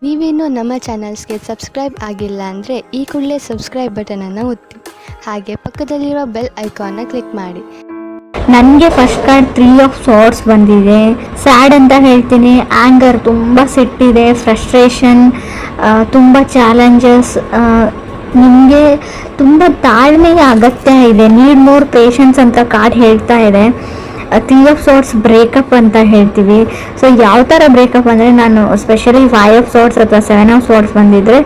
ನೀವೇನು ನಮ್ಮ ಚಾನಲ್ಸ್ಗೆ ಸಬ್ಸ್ಕ್ರೈಬ್ ಆಗಿಲ್ಲ ಅಂದರೆ ಈ ಕೂಡಲೇ ಸಬ್ಸ್ಕ್ರೈಬ್ ಬಟನನ್ನು ಒತ್ತಿ, ಹಾಗೆ ಪಕ್ಕದಲ್ಲಿರುವ ಬೆಲ್ ಐಕಾನ್ನ ಕ್ಲಿಕ್ ಮಾಡಿ. ನನಗೆ ಫಸ್ಟ್ ಕಾರ್ಡ್ 3 ಆಫ್ ಸಾರ್ಟ್ಸ್ ಬಂದಿದೆ. ಸ್ಯಾಡ್ ಅಂತ ಹೇಳ್ತೀನಿ, ಆ್ಯಂಗರ್, ತುಂಬ ಸಿಟ್ಟಿದೆ, ಫ್ರಸ್ಟ್ರೇಷನ್, ತುಂಬ ಚಾಲೆಂಜಸ್. ನಿಮಗೆ ತುಂಬ ತಾಳ್ಮೆಯ ಅಗತ್ಯ ಇದೆ, ನೀಡ್ ಮೋರ್ ಪೇಷನ್ಸ್ ಅಂತ ಕಾರ್ಡ್ ಹೇಳ್ತಾ ಇದೆ. 3 ಆಫ್ ಸಾರ್ಟ್ಸ್ ಬ್ರೇಕಪ್ ಅಂತ ಹೇಳ್ತೀವಿ. ಸೊ ಯಾವ ಥರ ಬ್ರೇಕಪ್ ಅಂದರೆ, ನಾನು ಸ್ಪೆಷಲಿ 5 ಆಫ್ ಸಾರ್ಟ್ಸ್ ಅಥವಾ 7 ಆಫ್ ಸಾರ್ಟ್ಸ್ ಬಂದಿದ್ದರೆ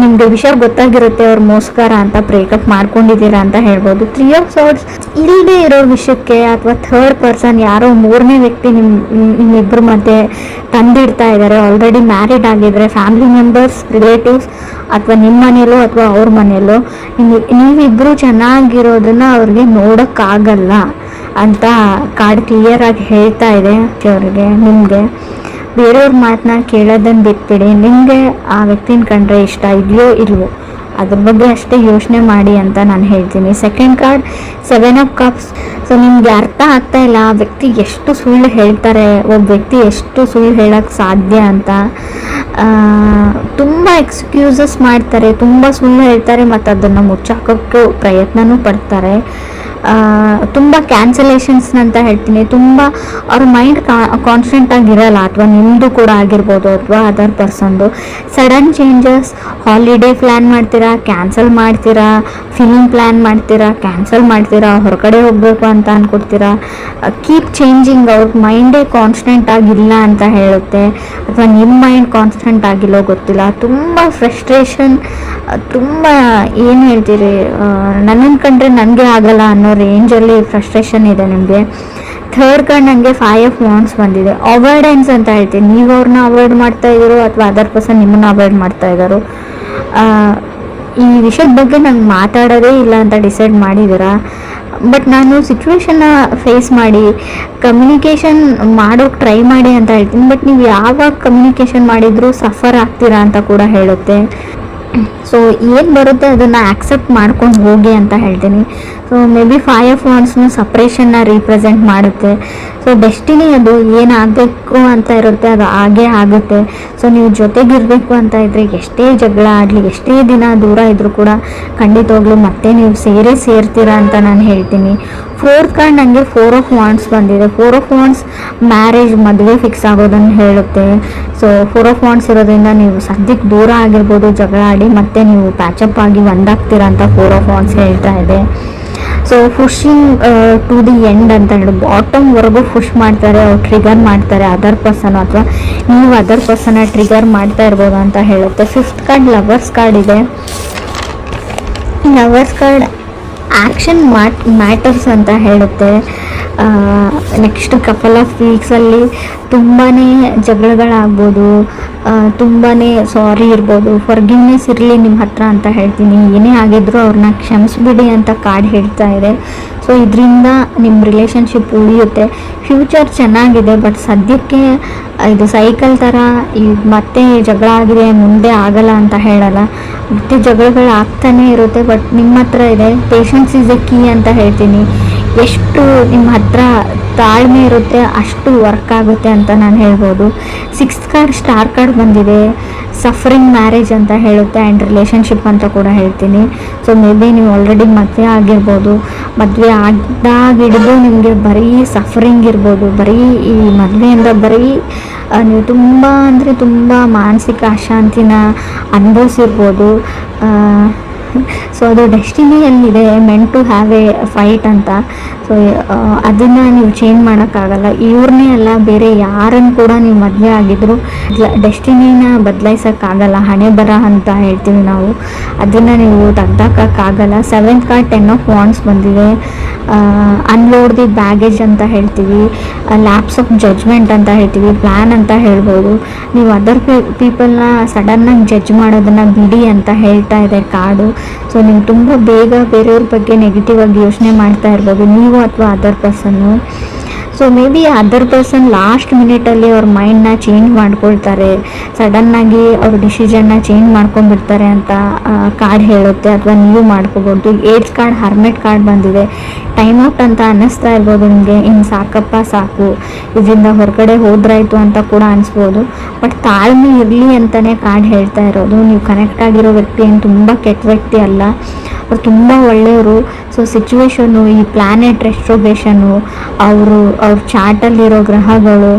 ನಿಮಗೆ ವಿಷಯ ಗೊತ್ತಾಗಿರುತ್ತೆ, ಅವ್ರು ಮೋಸ್ಕರ ಅಂತ ಬ್ರೇಕಪ್ ಮಾಡ್ಕೊಂಡಿದ್ದೀರಾ ಅಂತ ಹೇಳ್ಬೋದು. 3 ಆಫ್ ಸಾರ್ಟ್ಸ್ ಇಲ್ಲದೆ ಇರೋ ವಿಷಯಕ್ಕೆ ಅಥವಾ ಥರ್ಡ್ ಪರ್ಸನ್, ಯಾರೋ ಮೂರನೇ ವ್ಯಕ್ತಿ ನಿಮ್ಮಿಬ್ಬರ ಮಧ್ಯೆ ತಂದಿಡ್ತಾ ಇದ್ದಾರೆ. ಆಲ್ರೆಡಿ ಮ್ಯಾರಿಡ್ ಆಗಿದ್ರೆ ಫ್ಯಾಮಿಲಿ ಮೆಂಬರ್ಸ್, ರಿಲೇಟಿವ್ಸ್, ಅಥವಾ ನಿಮ್ಮ ಮನೆಯಲ್ಲೋ ಅಥವಾ ಅವ್ರ ಮನೆಯಲ್ಲೋ ನೀವಿಬ್ಬರು ಚೆನ್ನಾಗಿರೋದನ್ನ ಅವ್ರಿಗೆ ನೋಡೋಕ್ಕಾಗಲ್ಲ ಅಂತ ಕಾರ್ಡ್ ಕ್ಲಿಯರ್ ಆಗಿ ಹೇಳ್ತಾ ಇದೆ ಅವ್ರಿಗೆ. ನಿಮಗೆ ಬೇರೆಯವ್ರ ಮಾತನ್ನ ಕೇಳೋದನ್ನು ಬಿಟ್ಬಿಡಿ. ನಿಮಗೆ ಆ ವ್ಯಕ್ತಿನ ಕಂಡ್ರೆ ಇಷ್ಟ ಇದೆಯೋ ಇಲ್ವೋ ಅದ್ರ ಬಗ್ಗೆ ಅಷ್ಟೇ ಯೋಚನೆ ಮಾಡಿ ಅಂತ ನಾನು ಹೇಳ್ತೀನಿ. Second card 7 of cups. So ನಿಮಗೆ ಅರ್ಥ ಆಗ್ತಾ ಇಲ್ಲ ಆ ವ್ಯಕ್ತಿ ಎಷ್ಟು ಸುಳ್ಳು ಹೇಳ್ತಾರೆ, ಒಬ್ಬ ವ್ಯಕ್ತಿ ಎಷ್ಟು ಸುಳ್ಳು ಹೇಳೋಕ್ಕೆ ಸಾಧ್ಯ ಅಂತ. ತುಂಬ ಎಕ್ಸ್ಕ್ಯೂಸಸ್ ಮಾಡ್ತಾರೆ, ತುಂಬ ಸುಳ್ಳು ಹೇಳ್ತಾರೆ, ಮತ್ತು ಅದನ್ನು ಮುಚ್ಚಾಕೋಕ್ಕೆ ಪ್ರಯತ್ನನೂ ಪಡ್ತಾರೆ. ತುಂಬ ಕ್ಯಾನ್ಸಲೇಷನ್ಸ್ ಅಂತ ಹೇಳ್ತೀನಿ. ತುಂಬ ಅವ್ರ ಮೈಂಡ್ ಕಾನ್ಸ್ಟೆಂಟ್ ಆಗಿರಲ್ಲ, ಅಥವಾ ನಿಮ್ಮದು ಕೂಡ ಆಗಿರ್ಬೋದು ಅಥವಾ ಅದರ್ ಪರ್ಸನ್ದು. ಸಡನ್ ಚೇಂಜಸ್, ಹಾಲಿಡೇ ಪ್ಲ್ಯಾನ್ ಮಾಡ್ತೀರಾ, ಕ್ಯಾನ್ಸಲ್ ಮಾಡ್ತೀರಾ, ಫಿಲ್ಮ್ ಪ್ಲ್ಯಾನ್ ಮಾಡ್ತೀರಾ, ಕ್ಯಾನ್ಸಲ್ ಮಾಡ್ತೀರಾ, ಹೊರಗಡೆ ಹೋಗಬೇಕು ಅಂತ ಅಂದ್ಕೊಡ್ತೀರಾ. Keep changing. ಅವ್ರ ಮೈಂಡೇ ಕಾನ್ಸ್ಟೆಂಟ್ ಆಗಿಲ್ಲ ಅಂತ ಹೇಳುತ್ತೆ, ಅಥವಾ ನಿಮ್ಮ ಮೈಂಡ್ ಕಾನ್ಸ್ಟೆಂಟ್ ಆಗಿಲ್ಲೋ ಗೊತ್ತಿಲ್ಲ. ತುಂಬ ಫ್ರಸ್ಟ್ರೇಷನ್, ತುಂಬ ಏನು ಹೇಳ್ತೀರಿ, ನನ್ನನ್ನು ಕಂಡ್ರೆ ನನಗೆ ಆಗಲ್ಲ ಅನ್ನೋ ರೇಂಜಲ್ಲಿ ಫ್ರಸ್ಟ್ರೇಷನ್ ಇದೆ ನಿಮಗೆ. ಥರ್ಡ್ ಕಾರ್ಡ್ ನನಗೆ 5 ಆಫ್ ವಾಂಡ್ಸ್ ಬಂದಿದೆ. ಅವಾಯ್ಡೆನ್ಸ್ ಅಂತ ಹೇಳ್ತೀನಿ. ನೀವು ಅವ್ರನ್ನ ಅವಾಯ್ಡ್ ಮಾಡ್ತಾ ಇದ್ದೀರೋ ಅಥವಾ ಅದರ್ ಪರ್ಸನ್ ನಿಮ್ಮನ್ನ ಅವಾಯ್ಡ್ ಮಾಡ್ತಾ ಇದ್ದಾರೋ, ಈ ವಿಷಯದ ಬಗ್ಗೆ ನಂಗೆ ಮಾತಾಡೋದೇ ಇಲ್ಲ ಅಂತ ಡಿಸೈಡ್ ಮಾಡಿದ್ದೀರಾ. ಬಟ್ ನಾನು ಸಿಚುವೇಶನ್ನ ಫೇಸ್ ಮಾಡಿ ಕಮ್ಯುನಿಕೇಷನ್ ಮಾಡೋಕ್ಕೆ ಟ್ರೈ ಮಾಡಿ ಅಂತ ಹೇಳ್ತೀನಿ. ಬಟ್ ನೀವು ಯಾವಾಗ ಕಮ್ಯುನಿಕೇಷನ್ ಮಾಡಿದರೂ ಸಫರ್ ಆಗ್ತೀರಾ ಅಂತ ಕೂಡ ಹೇಳುತ್ತೆ. ಸೊ ಏನು ಬರುತ್ತೆ ಅದನ್ನು ಆಕ್ಸೆಪ್ಟ್ ಮಾಡ್ಕೊಂಡು ಹೋಗಿ ಅಂತ ಹೇಳ್ತೀನಿ. ಸೊ ಮೇ ಬಿ 5 ಆಫ್ ವಾಂಡ್ಸ್ನು ಸಪ್ರೇಷನ್ನ ರೀಪ್ರೆಸೆಂಟ್ ಮಾಡುತ್ತೆ. ಸೊ ಡೆಸ್ಟಿನಿ ಅದು ಏನಾಗಬೇಕು ಅಂತ ಇರುತ್ತೆ ಅದು ಹಾಗೇ ಆಗುತ್ತೆ. ಸೊ ನೀವು ಜೊತೆಗಿರಬೇಕು ಅಂತ ಇದ್ದರೆ ಎಷ್ಟೇ ಜಗಳ ಆಡಲಿ, ಎಷ್ಟೇ ದಿನ ದೂರ ಇದ್ದರೂ ಕೂಡ ಖಂಡಿತವಾಗ್ಲೂ ಮತ್ತೆ ನೀವು ಸೇರ್ತೀರಾ ಅಂತ ನಾನು ಹೇಳ್ತೀನಿ. ಫೋರ್ತ್ ಕಾರ್ಡ್ ನನಗೆ 4 ಆಫ್ ವಾಂಡ್ಸ್ ಬಂದಿದೆ. 4 ಆಫ್ ವಾಂಡ್ಸ್ ಮ್ಯಾರೇಜ್, ಮದುವೆ ಫಿಕ್ಸ್ ಆಗೋದನ್ನು ಹೇಳುತ್ತೆ. ಸೊ 4 ಆಫ್ ವಾಂಡ್ಸ್ ಇರೋದ್ರಿಂದ ನೀವು ಸದ್ಯಕ್ಕೆ ದೂರ ಆಗಿರ್ಬೋದು, ಜಗಳ ಆಡಿ ಮತ್ತೆ ನೀವು ಪ್ಯಾಚಪ್ ಆಗಿ ಒಂದಾಗ್ತೀರಾ ಅಂತ 4 ಆಫ್ ವಾಂಡ್ಸ್ ಹೇಳ್ತಾ ಇದೆ. So pushing to the end ಅಂತ ಹೇಳಿ ಬಾಟಮ್ವರೆಗೂ ಪುಷ್ ಮಾಡ್ತಾರೆ, ಅವ್ರು ಟ್ರಿಗರ್ ಮಾಡ್ತಾರೆ ಅದರ್ ಪರ್ಸನ್, ಅಥವಾ ನೀವು ಅದರ್ ಪರ್ಸನ್ನ ಟ್ರಿಗರ್ ಮಾಡ್ತಾ ಇರ್ಬೋದು ಅಂತ ಹೇಳುತ್ತೆ. 5th ಕಾರ್ಡ್ ಲವರ್ಸ್ ಕಾರ್ಡ್ ಇದೆ. ಲವರ್ಸ್ ಕಾರ್ಡ್ ಆ್ಯಕ್ಷನ್ ಮ್ಯಾಟರ್ಸ್ ಅಂತ ಹೇಳುತ್ತೆ. ನೆಕ್ಸ್ಟ್ ಕಪಲ್ ಆಫ್ ವೀಕ್ಸಲ್ಲಿ ತುಂಬಾ ಜಗಳಗಳಾಗ್ಬೋದು, ತುಂಬಾ ಸಾರಿ ಇರ್ಬೋದು, ಫರ್ಗಿವ್ನೆಸ್ ಇರಲಿ ನಿಮ್ಮ ಹತ್ರ ಅಂತ ಹೇಳ್ತೀನಿ. ಏನೇ ಆಗಿದ್ರೂ ಅವ್ರನ್ನ ಕ್ಷಮಿಸ್ಬಿಡಿ ಅಂತ ಕಾರ್ಡ್ ಹೇಳ್ತಾ ಇದೆ. ಸೊ ಇದರಿಂದ ನಿಮ್ಮ ರಿಲೇಷನ್ಶಿಪ್ ಉಳಿಯುತ್ತೆ. ಫ್ಯೂಚರ್ ಚೆನ್ನಾಗಿದೆ, ಬಟ್ ಸದ್ಯಕ್ಕೆ ಇದು ಸೈಕಲ್ ಥರ ಮತ್ತೆ ಜಗಳ ಆಗಿದೆ, ಮುಂದೆ ಆಗಲ್ಲ ಅಂತ ಹೇಳಲ್ಲ, ಮತ್ತೆ ಜಗಳಗಳು ಆಗ್ತಾನೇ ಇರುತ್ತೆ. ಬಟ್ ನಿಮ್ಮ ಹತ್ರ ಇದೆ ಪೇಷನ್ಸ್ ಈಸ್ ಎ ಕೀ ಅಂತ ಹೇಳ್ತೀನಿ. ಎಷ್ಟು ನಿಮ್ಮ ಹತ್ರ ತಾಳ್ಮೆ ಇರುತ್ತೆ ಅಷ್ಟು ವರ್ಕ್ ಆಗುತ್ತೆ ಅಂತ ನಾನು ಹೇಳ್ಬೋದು. 6th ಕಾರ್ಡ್ ಸ್ಟಾರ್ ಕಾರ್ಡ್ ಬಂದಿದೆ. ಸಫರಿಂಗ್ ಮ್ಯಾರೇಜ್ ಅಂತ ಹೇಳುತ್ತೆ, ಆ್ಯಂಡ್ ರಿಲೇಷನ್ಶಿಪ್ ಅಂತ ಕೂಡ ಹೇಳ್ತೀನಿ. ಸೊ ಮೇ ಬಿ ನೀವು ಆಲ್ರೆಡಿ ಮದುವೆ ಆಗಿರ್ಬೋದು, ಮದುವೆ ಆಗಿದ್ದಾಗಿಡ್ದು ನಿಮಗೆ ಬರೀ ಸಫರಿಂಗ್ ಇರ್ಬೋದು, ಬರೀ ಈ ಮದುವೆಯಿಂದ ಬರೀ ನೀವು ತುಂಬ ಅಂದರೆ ತುಂಬ ಮಾನಸಿಕ ಅಶಾಂತಿನ ಅನುಭವಿಸಿರ್ಬೋದು. ಸೊ ಅದು ಡೆಸ್ಟಿನಿಯಲ್ಲಿದೆ, meant to have a fight ಅಂತ. ಸೊ ಅದನ್ನು ನೀವು ಚೇಂಜ್ ಮಾಡೋಕ್ಕಾಗಲ್ಲ. ಇವ್ರನ್ನೇ ಅಲ್ಲ, ಬೇರೆ ಯಾರನ್ನು ಕೂಡ ನೀವು ಮದುವೆ ಆಗಿದ್ರು ಡೆಸ್ಟಿನಿನ ಬದಲಾಯಿಸೋಕ್ಕಾಗಲ್ಲ. ಹಣೆ ಬರ ಅಂತ ಹೇಳ್ತೀವಿ ನಾವು, ಅದನ್ನು ನೀವು ತೆಗ್ದಾಕೋಕ್ಕಾಗಲ್ಲ. 7th ಕಾರ್ಡ್ 10 ಆಫ್ ವಾಂಡ್ಸ್ ಬಂದಿದೆ. ಅನ್ಲೋಡ್ ದಿ ಬ್ಯಾಗೇಜ್ ಅಂತ ಹೇಳ್ತೀವಿ, ಲ್ಯಾಪ್ಸ್ ಆಫ್ ಜಡ್ಜ್ಮೆಂಟ್ ಅಂತ ಹೇಳ್ತೀವಿ, ಪ್ಲ್ಯಾನ್ ಅಂತ ಹೇಳ್ಬೋದು. ನೀವು ಅದರ್ ಪೀಪಲ್ನ ಸಡನ್ನಾಗಿ ಜಡ್ಜ್ ಮಾಡೋದನ್ನು ಬಿಡಿ ಅಂತ ಹೇಳ್ತಾ ಇದೆ ಕಾರ್ಡು. ಸೊ ನೀವು ತುಂಬ ಬೇಗ ಬೇರೆಯವ್ರ ಬಗ್ಗೆ ನೆಗೆಟಿವ್ ಆಗಿ ಯೋಚನೆ ಮಾಡ್ತಾ ಇರ್ಬೋದು, ನೀವು ಅಥವಾ ಅದರ್ ಪರ್ಸನ್ನು. So maybe other person last ಮಿನಿಟಲ್ಲಿ ಅವ್ರ ಮೈಂಡ್ನ ಚೇಂಜ್ ಮಾಡ್ಕೊಳ್ತಾರೆ, ಸಡನ್ನಾಗಿ ಅವ್ರ ಡಿಸಿಷನ್ನ ಚೇಂಜ್ ಮಾಡ್ಕೊಂಡ್ಬಿಡ್ತಾರೆ ಅಂತ ಕಾರ್ಡ್ ಹೇಳುತ್ತೆ. ಅಥವಾ ನೀವು ಮಾಡ್ಕೋಬೋದು. ಏಡ್ಸ್ ಕಾರ್ಡ್, ಹರ್ಮೆಟ್ ಕಾರ್ಡ್ ಬಂದಿದೆ. ಟೈಮ್ ಔಟ್ ಅಂತ ಅನ್ನಿಸ್ತಾ ಇರ್ಬೋದು ನಿಮಗೆ, ಇನ್ನು ಸಾಕಪ್ಪ ಸಾಕು, ಇದರಿಂದ ಹೊರಗಡೆ ಹೋದ್ರಾಯ್ತು ಅಂತ ಕೂಡ ಅನಿಸ್ಬೋದು. ಬಟ್ ತಾಳ್ಮೆ ಇರಲಿ ಅಂತಲೇ ಕಾರ್ಡ್ ಹೇಳ್ತಾ ಇರೋದು. ನೀವು ಕನೆಕ್ಟ್ ಆಗಿರೋ ವ್ಯಕ್ತಿ ಏನು ತುಂಬ ಕೆಟ್ಟ ವ್ಯಕ್ತಿ ಅಲ್ಲ, ಅವ್ರು ತುಂಬ ಒಳ್ಳೆಯವರು. ಸೊ ಸಿಚುವೇಶನ್ನು, ಈ ಪ್ಲ್ಯಾನೆಟ್ ರೆಸ್ಟ್ರೋಗೇಷನು, ಅವ್ರ ಚಾರ್ಟಲ್ಲಿರೋ ಗ್ರಹಗಳು,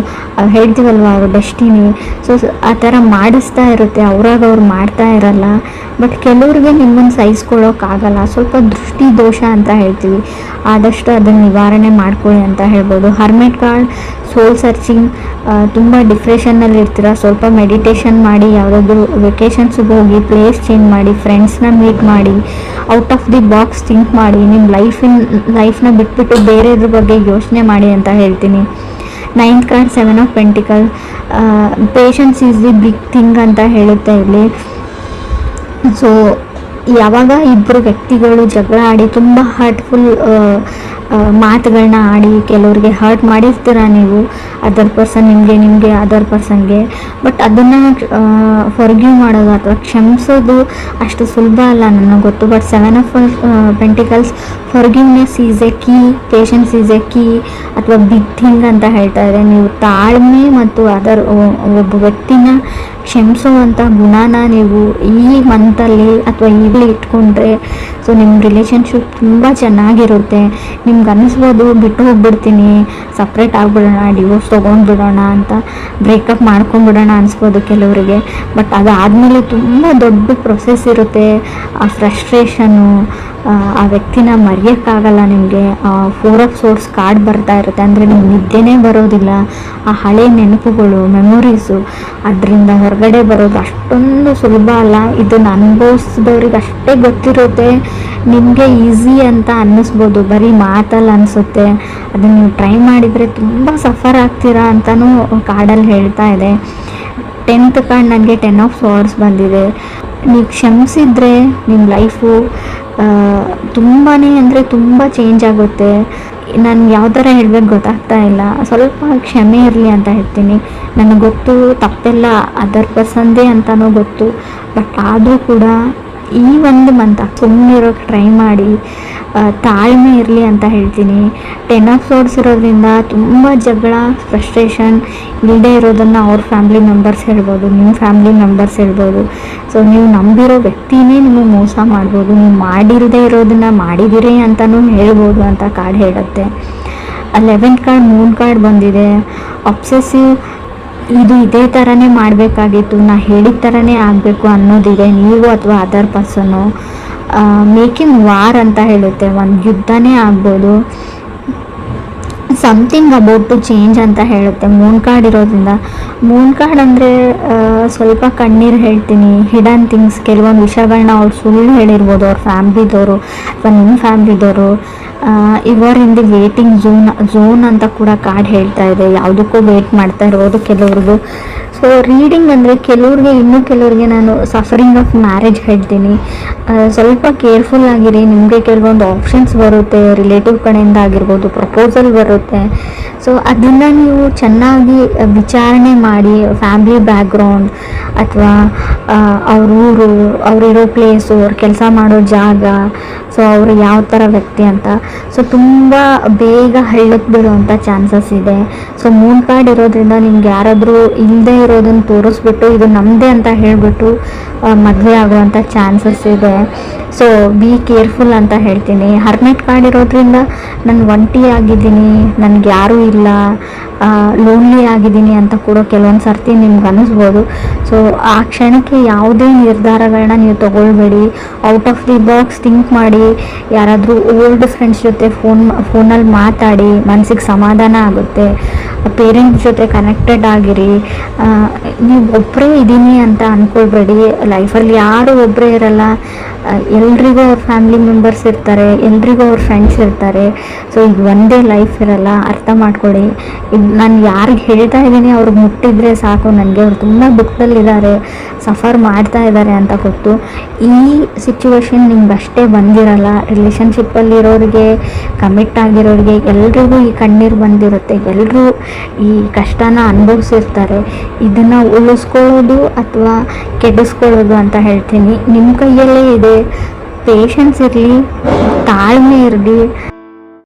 ಹೇಳ್ತೀವಲ್ವ ಅವ್ರ ಡೆಸ್ಟಿನಿ, ಸೊ ಆ ಥರ ಮಾಡಿಸ್ತಾ ಇರುತ್ತೆ. ಅವ್ರಾಗ ಅವ್ರು ಮಾಡ್ತಾ ಇರಲ್ಲ. ಬಟ್ ಕೆಲವ್ರಿಗೆ ನಿಮ್ಮನ್ನು ಸಹಿಸ್ಕೊಳ್ಳೋಕ್ಕಾಗಲ್ಲ. ಸ್ವಲ್ಪ ದೃಷ್ಟಿ ದೋಷ ಅಂತ ಹೇಳ್ತೀವಿ, ಆದಷ್ಟು ಅದನ್ನು ನಿವಾರಣೆ ಮಾಡ್ಕೊಳ್ಳಿ ಅಂತ ಹೇಳ್ಬೋದು. ಹರ್ಮೆಟ್ ಕಾರ್ಡ್, ಸೋಲ್ ಸರ್ಚಿಂಗ್, ತುಂಬ ಡಿಪ್ರೆಷನ್ನಲ್ಲಿ ಇರ್ತೀರ, ಸ್ವಲ್ಪ ಮೆಡಿಟೇಷನ್ ಮಾಡಿ, ಯಾವುದಾದ್ರೂ ವೆಕೇಷನ್ಸ್ಗೆ ಹೋಗಿ, ಪ್ಲೇಸ್ ಚೇಂಜ್ ಮಾಡಿ, ಫ್ರೆಂಡ್ಸ್ನ ಮೀಟ್ ಮಾಡಿ, out of the box think ಮಾಡಿ, ನಿಮ್ಮ ಲೈಫ್ನ ಬಿಟ್ಬಿಟ್ಟು ಬೇರೆಯದ್ರ ಬಗ್ಗೆ ಯೋಚನೆ ಮಾಡಿ ಅಂತ ಹೇಳ್ತೀನಿ. 9th card, 7 of pentacle, patience is the big thing ಅಂತ ಹೇಳುತ್ತೆ ಇಲ್ಲಿ. ಸೊ ಯಾವಾಗ ಇಬ್ಬರು ವ್ಯಕ್ತಿಗಳು ಜಗಳ ಆಡಿ ತುಂಬ ಹರ್ಟ್ಫುಲ್ ಮಾತುಗಳನ್ನ ಆಡಿ, ಕೆಲವ್ರಿಗೆ ಹರ್ಟ್ ಮಾಡಿರ್ತೀರ ನೀವು, ಅದರ್ ಪರ್ಸನ್ ನಿಮಗೆ ಅದರ್ ಪರ್ಸನ್ಗೆ. ಬಟ್ ಅದನ್ನು ಫಾರ್ಗಿವ್ ಮಾಡೋದು ಅಥವಾ ಕ್ಷಮಿಸೋದು ಅಷ್ಟು ಸುಲಭ ಅಲ್ಲ ನನಗೆ ಗೊತ್ತು. But 7 of pentacles, forgiveness is A key, patience is A key ಅಥವಾ ಬಿಗ್ ಥಿಂಗ್ ಅಂತ ಹೇಳ್ತಾ ಇದೆ. ನೀವು ತಾಳ್ಮೆ ಮತ್ತು ಒಬ್ಬ ವ್ಯಕ್ತಿನ ಕ್ಷಮಿಸುವಂಥ ಗುಣನ ನೀವು ಈ ಮಂತಲ್ಲಿ ಅಥವಾ ಈಗಲೇ ಇಟ್ಕೊಂಡ್ರೆ, ಸೊ ನಿಮ್ಮ ರಿಲೇಷನ್ಶಿಪ್ ತುಂಬ ಚೆನ್ನಾಗಿರುತ್ತೆ. ನಿಮ್ಗೆ ಅನ್ನಿಸ್ಬೋದು ಬಿಟ್ಟು ಹೋಗ್ಬಿಡ್ತೀನಿ, ಸಪ್ರೇಟ್ ಆಗಿಬಿಡೋಣ, ಡಿವೋರ್ಸ್ ತೊಗೊಂಡ್ಬಿಡೋಣ ಅಂತ, ಬ್ರೇಕಪ್ ಮಾಡ್ಕೊಂಡ್ಬಿಡೋಣ ಅನಿಸ್ಬೋದು ಕೆಲವರಿಗೆ. ಬಟ್ ಅದಾದಮೇಲೆ ತುಂಬ ದೊಡ್ಡ ಪ್ರೊಸೆಸ್ ಇರುತ್ತೆ. ಆ ಫ್ರಸ್ಟ್ರೇಷನ್ನು, ಆ ವ್ಯಕ್ತಿನ ಮರೆಯೋಕ್ಕಾಗಲ್ಲ ನಿಮಗೆ. 4 ಆಫ್ ಸೋರ್ಸ್ ಕಾರ್ಡ್ ಬರ್ತಾ ಇರುತ್ತೆ, ಅಂದರೆ ನಿಮ್ಗೆ ನಿದ್ದೆನೇ ಬರೋದಿಲ್ಲ. ಆ ಹಳೆ ನೆನಪುಗಳು, ಮೆಮೊರೀಸು, ಅದರಿಂದ ಹೊರಗಡೆ ಬರೋದು ಅಷ್ಟೊಂದು ಸುಲಭ ಅಲ್ಲ. ಇದನ್ನು ಅನುಭವಿಸಿದವ್ರಿಗೆ ಅಷ್ಟೇ ಗೊತ್ತಿರುತ್ತೆ. ನಿಮಗೆ ಈಸಿ ಅಂತ ಅನ್ನಿಸ್ಬೋದು, ಬರೀ ಮಾತಲ್ಲಿ ಅನಿಸುತ್ತೆ. ಅದನ್ನು ನೀವು ಟ್ರೈ ಮಾಡಿದರೆ ತುಂಬ ಸಫರ್ ಆಗ್ತೀರಾ ಅಂತಲೂ ಕಾರ್ಡಲ್ಲಿ ಹೇಳ್ತಾ ಇದೆ. 10th ಕಾರ್ಡ್ ನನಗೆ 10 ಆಫ್ ಸಾರ್ಡ್ಸ್ ಬಂದಿದೆ. ನೀವು ಕ್ಷಮಿಸಿದ್ರೆ ನಿಮ್ಮ ಲೈಫು ತುಂಬಾ ಅಂದರೆ ತುಂಬ ಚೇಂಜ್ ಆಗುತ್ತೆ. ನಾನು ಯಾವ ಥರ ಹೇಳ್ಬೇಕು ಗೊತ್ತಾಗ್ತಾ ಇಲ್ಲ. ಸ್ವಲ್ಪ ಕ್ಷಮೆ ಇರಲಿ ಅಂತ ಹೇಳ್ತೀನಿ. ನನಗೆ ಗೊತ್ತು ತಪ್ಪೆಲ್ಲ ಅದರ್ ಪರ್ಸನ್ದೇ ಅಂತಲೂ ಗೊತ್ತು. ಬಟ್ ಆದರೂ ಕೂಡ ಈ ಒಂದು ಮಂತ್ ಸುಮ್ಮನಿರೋಕ್ಕೆ ಟ್ರೈ ಮಾಡಿ, ತಾಳ್ಮೆ ಇರಲಿ ಅಂತ ಹೇಳ್ತೀನಿ. 10 ಆಫ್ ಸೋರ್ಡ್ಸ್ ಇರೋದ್ರಿಂದ ತುಂಬ ಜಗಳ, ಫ್ರಸ್ಟ್ರೇಷನ್ ಇಲ್ಲದೆ ಇರೋದನ್ನು ಅವ್ರ ಫ್ಯಾಮ್ಲಿ ಮೆಂಬರ್ಸ್ ಹೇಳ್ಬೋದು, ನಿಮ್ಮ ಫ್ಯಾಮ್ಲಿ ಮೆಂಬರ್ಸ್ ಹೇಳ್ಬೋದು. ಸೊ ನೀವು ನಂಬಿರೋ ವ್ಯಕ್ತಿನೇ ನಿಮಗೆ ಮೋಸ ಮಾಡ್ಬೋದು, ನೀವು ಮಾಡಿರದೇ ಇರೋದನ್ನು ಮಾಡಿದಿರಿ ಅಂತಲೂ ಹೇಳ್ಬೋದು ಅಂತ ಕಾರ್ಡ್ ಹೇಳುತ್ತೆ. 11th ಕಾರ್ಡ್, ಮೂನ್ ಕಾರ್ಡ್ ಬಂದಿದೆ. ಅಬ್ಸೆಸಿವ್, ಇದು ಇದೇ ಥರನೇ ಮಾಡಬೇಕಾಗಿತ್ತು, ನಾ ಹೇಳಿದ ಥರನೇ ಆಗಬೇಕು ಅನ್ನೋದಿದೆ ನೀವು ಅಥವಾ ಅದರ್ ಪರ್ಸನ್ನು. ಮೇಕಿಂಗ್ ವಾರ್ ಅಂತ ಹೇಳುತ್ತೆ, ಒಂದು ಯುದ್ಧನೇ ಆಗ್ಬೋದು. ಸಮಥಿಂಗ್ ಅಬೌಟ್ ಟು ಚೇಂಜ್ ಅಂತ ಹೇಳುತ್ತೆ ಮೂನ್ ಕಾರ್ಡ್ ಇರೋದ್ರಿಂದ. ಮೂನ್ ಕಾರ್ಡ್ ಅಂದರೆ ಸ್ವಲ್ಪ ಕಣ್ಣೀರು ಹೇಳ್ತೀನಿ, ಹಿಡನ್ ಥಿಂಗ್ಸ್, ಕೆಲವೊಂದು ವಿಷಯಗಳನ್ನ ಅವ್ರು ಸುಳ್ಳು ಹೇಳಿರ್ಬೋದು ಅವ್ರ ಫ್ಯಾಮ್ಲಿದವರು ಅಥವಾ ನಿಮ್ಮ ಫ್ಯಾಮ್ಲಿದವರು. ಇವರ್ ಇನ್ ದಿ ವೇಟಿಂಗ್ ಝೋನ್ ಅಂತ ಕೂಡ ಕಾರ್ಡ್ ಹೇಳ್ತಾ ಇದೆ. ಯಾವುದಕ್ಕೂ ವೇಟ್ ಮಾಡ್ತಾ ಇರೋದು ಕೆಲವ್ರಿಗೂ. ಸೊ ರೀಡಿಂಗ್ ಅಂದರೆ ಕೆಲವ್ರಿಗೆ, ಇನ್ನೂ ಕೆಲವ್ರಿಗೆ ನಾನು ಸಫರಿಂಗ್ ಆಫ್ ಮ್ಯಾರೇಜ್ ಹೇಳ್ತೀನಿ. ಸ್ವಲ್ಪ ಕೇರ್ಫುಲ್ ಆಗಿರಿ. ನಿಮಗೆ ಕೆಲವೊಂದು ಆಪ್ಷನ್ಸ್ ಬರುತ್ತೆ, ರಿಲೇಟಿವ್ ಕಡೆಯಿಂದ ಆಗಿರ್ಬೋದು, ಪ್ರಪೋಸಲ್ ಬರುತ್ತೆ. ಸೊ ಅದನ್ನು ನೀವು ಚೆನ್ನಾಗಿ ವಿಚಾರಣೆ ಮಾಡಿ, ಫ್ಯಾಮ್ಲಿ ಬ್ಯಾಕ್ಗ್ರೌಂಡ್ ಅಥವಾ ಅವ್ರ ಊರು, ಅವರಿರೋ ಪ್ಲೇಸು, ಅವ್ರು ಕೆಲಸ ಮಾಡೋ ಜಾಗ, ಸೊ ಅವರು ಯಾವ ಥರ ವ್ಯಕ್ತಿ ಅಂತ. ಸೊ ತುಂಬ ಬೇಗ ಹಳ್ಳಕ್ಕೆ ಬೀಳುವಂಥ ಚಾನ್ಸಸ್ ಇದೆ. ಸೊ ಮೂನ್ ಕಾರ್ಡ್ ಇರೋದ್ರಿಂದ ನಿಮ್ಗೆ ಯಾರಾದರೂ ಇಲ್ಲದೆ ಇರೋದನ್ನು ತೋರಿಸ್ಬಿಟ್ಟು ಇದು ನಮ್ಮದೇ ಅಂತ ಹೇಳಿಬಿಟ್ಟು ಮದುವೆ ಆಗುವಂಥ ಚಾನ್ಸಸ್ ಇದೆ. ಸೊ ಬಿ ಕೇರ್ಫುಲ್ ಅಂತ ಹೇಳ್ತೀನಿ. ಹರ್ಮೆಟ್ ಕಾರ್ಡ್ ಇರೋದ್ರಿಂದ ನಾನು ಒಂಟಿ ಆಗಿದ್ದೀನಿ, ನನಗೆ ಯಾರೂ ಇಲ್ಲ, ಲೋನ್ಲಿ ಆಗಿದ್ದೀನಿ ಅಂತ ಕೂಡ ಕೆಲವೊಂದು ಸರ್ತಿ ನಿಮ್ಗೆ ಅನ್ನಿಸ್ಬೋದು. ಸೊ ಆ ಕ್ಷಣಕ್ಕೆ ಯಾವುದೇ ನಿರ್ಧಾರಗಳನ್ನ ನೀವು ತೊಗೊಳ್ಬೇಡಿ. Out of the box think ಮಾಡಿ. ಯಾರಾದರೂ ಓಲ್ಡ್ ಫ್ರೆಂಡ್ಸ್ ಜೊತೆ ಫೋನಲ್ಲಿ ಮಾತಾಡಿ, ಮನಸ್ಸಿಗೆ ಸಮಾಧಾನ ಆಗುತ್ತೆ. ಪೇರೆಂಟ್ಸ್ ಜೊತೆ ಕನೆಕ್ಟೆಡ್ ಆಗಿರಿ. ನೀವು ಒಬ್ಬರೇ ಇದ್ದೀನಿ ಅಂತ ಅಂದ್ಕೊಳ್ಬೇಡಿ. ಲೈಫಲ್ಲಿ ಯಾರೂ ಒಬ್ಬರೇ ಇರಲ್ಲ. ಎಲ್ರಿಗೂ ಅವ್ರ ಫ್ಯಾಮಿಲಿ ಮೆಂಬರ್ಸ್ ಇರ್ತಾರೆ, ಎಲ್ರಿಗೂ ಅವ್ರ ಫ್ರೆಂಡ್ಸ್ ಇರ್ತಾರೆ. ಸೊ ಈಗ ಒಂದೇ ಲೈಫ್ ಇರಲ್ಲ, ಅರ್ಥ ಮಾಡ್ಕೊಳ್ಳಿ. ಈಗ ನಾನು ಯಾರಿಗೆ ಹೇಳ್ತಾ ಇದ್ದೀನಿ ಅವ್ರಿಗೆ ಮುಟ್ಟಿದ್ರೆ ಸಾಕು, ನನಗೆ ಅವ್ರು ತುಂಬ ದುಃಖದಲ್ಲಿದ್ದಾರೆ, ಸಫರ್ ಮಾಡ್ತಾ ಇದ್ದಾರೆ ಅಂತ ಗೊತ್ತು. ಈ ಸಿಚುವೇಶನ್ ನಿಮ್ಗೆ ಅಷ್ಟೇ ಬಂದಿರಲ್ಲ, ರಿಲೇಷನ್ಶಿಪ್ಪಲ್ಲಿರೋರಿಗೆ, ಕಮಿಟ್ ಆಗಿರೋರಿಗೆ ಎಲ್ರಿಗೂ ಈ ಕಣ್ಣೀರು ಬಂದಿರುತ್ತೆ, ಎಲ್ಲರೂ ಈ ಕಷ್ಟನ ಅನುಭವಿಸಿರ್ತಾರೆ. ಇದನ್ನು ಉಳಿಸ್ಕೊಳ್ಳೋದು ಅಥವಾ ಕೆಡಿಸ್ಕೊಳ್ಳೋದು ಅಂತ ಹೇಳ್ತೀನಿ ನಿಮ್ಮ ಕೈಯಲ್ಲೇ ಇದೆ. ಪೇಷನ್ಸ್ ಇರಲಿ, ತಾಳ್ಮೆ ಇರಲಿ.